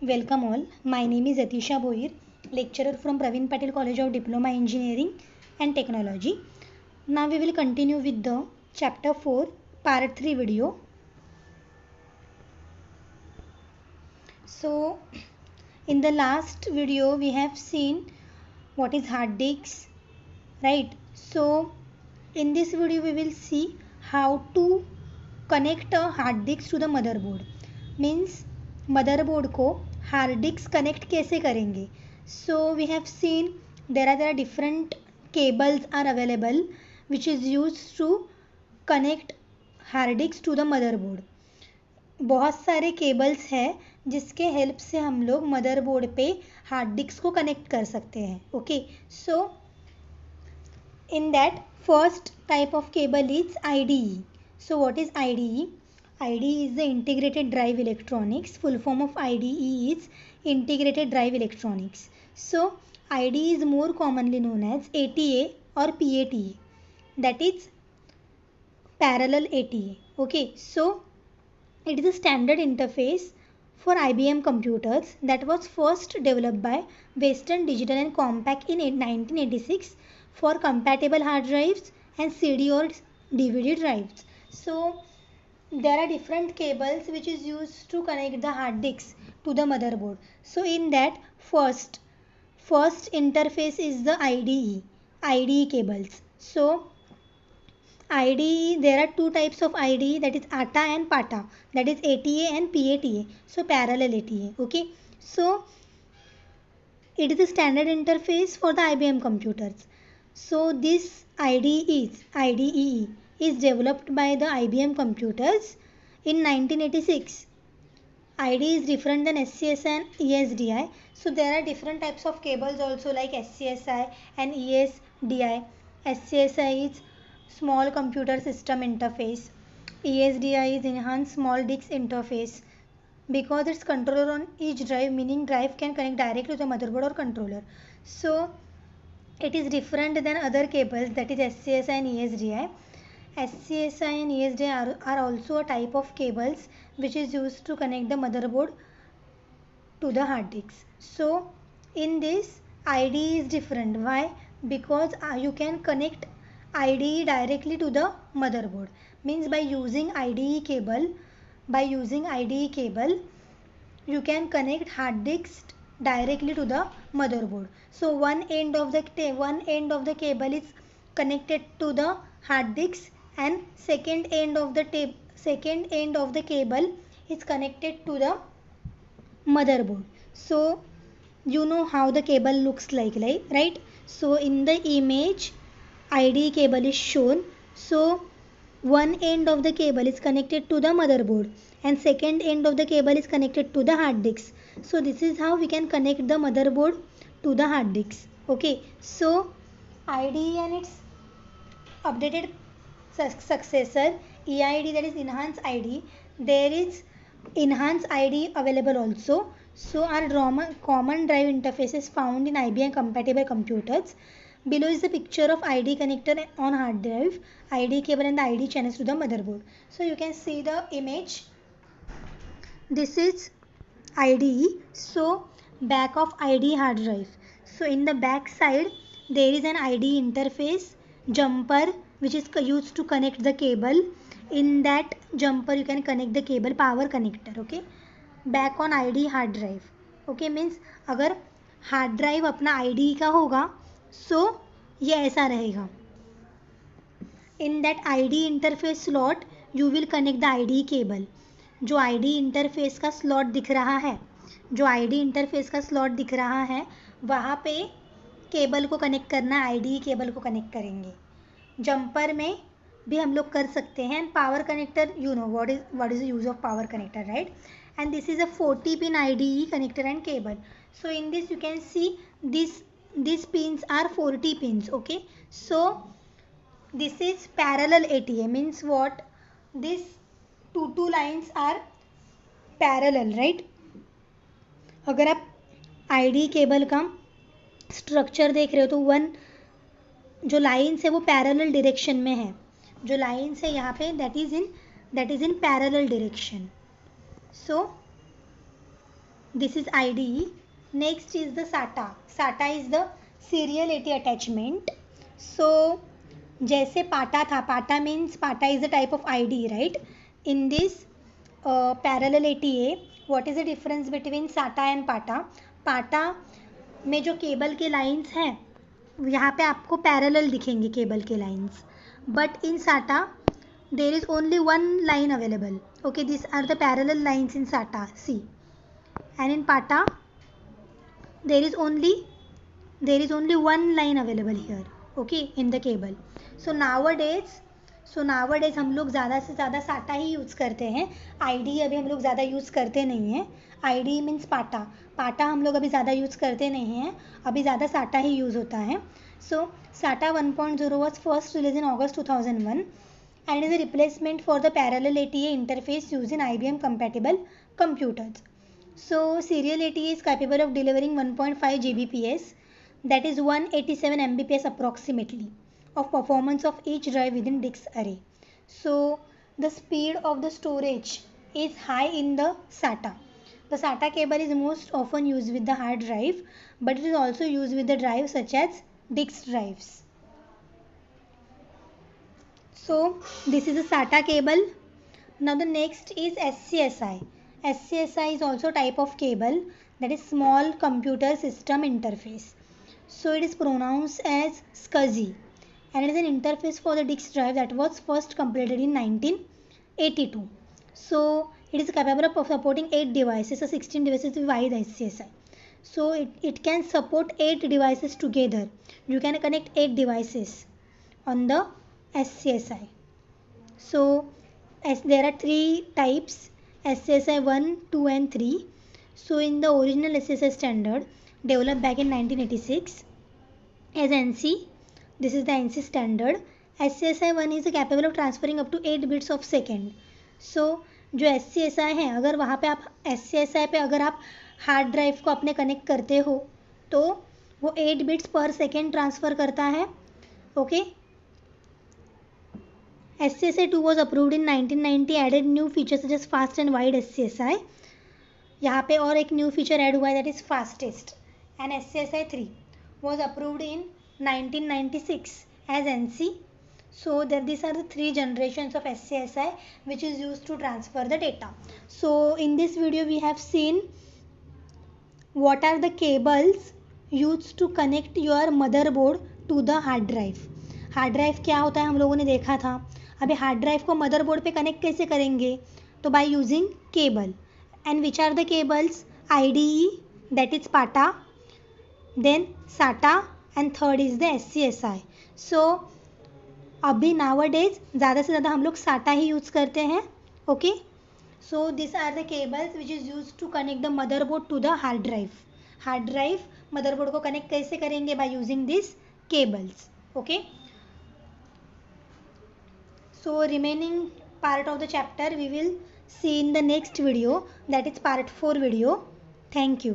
Welcome all. My name is Atisha Boir, lecturer from Praveen Patel College of Diploma Engineering and Technology. Now we will continue with the chapter 4 part 3 video. So in the last video we have seen what is hard disks, right? So in this video we will see how to connect a hard disk to the motherboard. Means motherboard को hard disk connect कैसे करेंगे. So we have seen there are different cables are available which is use to connect hard disk to the motherboard. बहुत सारे cables हैं जिसके help से हम लोग मदरबोर्ड पे हार्ड डिस्क को कनेक्ट कर सकते हैं. Okay, so in that first type of cable is IDE. So what is IDE? IDE is the Integrated Drive Electronics. Full form of IDE is Integrated Drive Electronics. So IDE is more commonly known as ATA or PATA. That is parallel ATA. Okay, so it is a standard interface for IBM computers that was first developed by Western Digital and Compaq in 1986 for compatible hard drives and CD or DVD drives. So there are different cables which is used to connect the hard disks to the motherboard. So in that first interface is the IDE cables. So IDE, there are two types of IDE, that is ATA and PATA, that is ATA and PATA. So parallel ATA. Okay, so it is a standard interface for the IBM computers. So this IDE is developed by the IBM computers in 1986. IDE is different than SCSI and ESDI. So there are different types of cables also like SCSI and ESDI. SCSI is small computer system interface. ESDI is enhanced small disk interface. Because it's controller on each drive, meaning drive can connect directly to the motherboard or controller. So it is different than other cables, that is SCSI and ESDI. SCSI and ESDI are also a type of cables which is used to connect the motherboard to the hard disk. So in this IDE is different. Why? Because you can connect IDE directly to the motherboard. Means by using IDE cable you can connect hard disk directly to the motherboard. So one end of the cable is connected to the hard disk and second end of the cable is connected to the motherboard. So you know how the cable looks like, right? So in the image IDE cable is shown. So one end of the cable is connected to the motherboard and second end of the cable is connected to the hard disk. So this is how we can connect the motherboard to the hard disk. Okay, so IDE and its updated successor EID, that is enhanced IDE. There is enhanced IDE available also. So our common drive interfaces found in IBM compatible computers. Below is the picture of IDE connector on hard drive, IDE cable and the IDE channels to the motherboard. So you can see the image. This is IDE. So back of IDE hard drive. So in the back side there is an IDE interface jumper which is used to connect the cable. In that jumper you can connect the cable, power connector. Okay, back on IDE hard drive. Okay, means अगर hard drive अपना IDE का होगा सो ये ऐसा रहेगा. In that IDE interface slot you will connect the IDE cable. जो IDE interface का slot दिख रहा है वहाँ पे केबल को कनेक्ट करना, IDE केबल को कनेक्ट करेंगे. जंपर में भी हम लोग कर सकते हैं. And power connector, you know what is the use of power connector, right? And this is a 40 pin IDE connector and cable. So in this you can see these pins are 40 pins. Okay, so this is parallel ATA. Means what? These two lines are parallel, right? अगर आप IDE cable का structure देख रहे हो तो one जो lines है वो पैरेलल डायरेक्शन में है. जो लाइन्स है यहाँ पे that is in parallel direction. So This is IDE. Next is the SATA. SATA is the serial AT attachment. So जैसे पाटा था, पाटा मीन्स पाटा is a type of IDE, right. In this parallel ATA, what is the difference between साटा and पाटा. पाटा में जो केबल के लाइंस हैं यहाँ पे आपको पैरेलल दिखेंगे केबल के lines, but in SATA there is only one line available. Okay, this are the parallel lines in SATA, see. And in PATA there is only one line available here, okay, in the cable. So nowadays हम लोग ज़्यादा से ज़्यादा साटा ही use करते हैं. IDE अभी हम लोग ज़्यादा यूज़ करते नहीं हैं. IDE मीन्स पाटा हम लोग अभी ज़्यादा यूज़ करते नहीं हैं, अभी ज़्यादा साटा ही यूज़ होता है. सो SATA 1.0 was first released in August 2001 and is a replacement for the parallel ATA interface used in IBM compatible computers. So serial ATA is capable of delivering 1.5 Gbps, that is 187 Mbps approximately, of performance of each drive within disk array. So the speed of the storage is high in the SATA. The SATA cable is most often used with the hard drive, but it is also used with the drives such as disk drives. So this is a SATA cable. Now the next is SCSI. SCSI is also a type of cable, that is small computer system interface. So it is pronounced as SCSI and it is an interface for the disk drive that was first completed in 1982. So it is capable of supporting 8 devices, so 16 devices via the SCSI. So it can support 8 devices together. You can connect 8 devices on the SCSI. So as there are 3 types, SCSI 1, 2 and 3. So in the original SCSI standard developed back in 1986 as NC, this is the NC standard. SCSI 1 is capable of transferring up to 8 bits of second. So जो SCSI है, अगर वहाँ पे आप SCSI पे अगर आप hard drive को अपने कनेक्ट करते हो तो वो 8 बिट्स पर सेकेंड ट्रांसफ़र करता है. Okay. SCSI 2 was approved in 1990, added new features such as fast and wide SCSI. यहाँ पे और एक न्यू फीचर ऐड हुआ है, that is fastest. And SCSI 3 was approved in 1996 as NC. So these are the 3 generations of SCSI which is used to transfer the data. So in this video we have seen what are the cables used to connect your motherboard to the hard drive. Hard drive क्या होता है हम लोगों ने देखा था. अभी hard drive को मदरबोर्ड पे कनेक्ट कैसे करेंगे, तो by using cable. And which are the cables, IDE, that is PATA, then SATA and third is the SCSI. So अभी नाउअडेज ज़्यादा से ज़्यादा हम लोग साटा ही यूज़ करते हैं. Okay. So this are the cables which is use to connect the motherboard to the hard drive. Hard drive motherboard को कनेक्ट कैसे करेंगे, by using this cables. Okay. So remaining part of the chapter we will see in the next video, that is part 4 video. Thank you.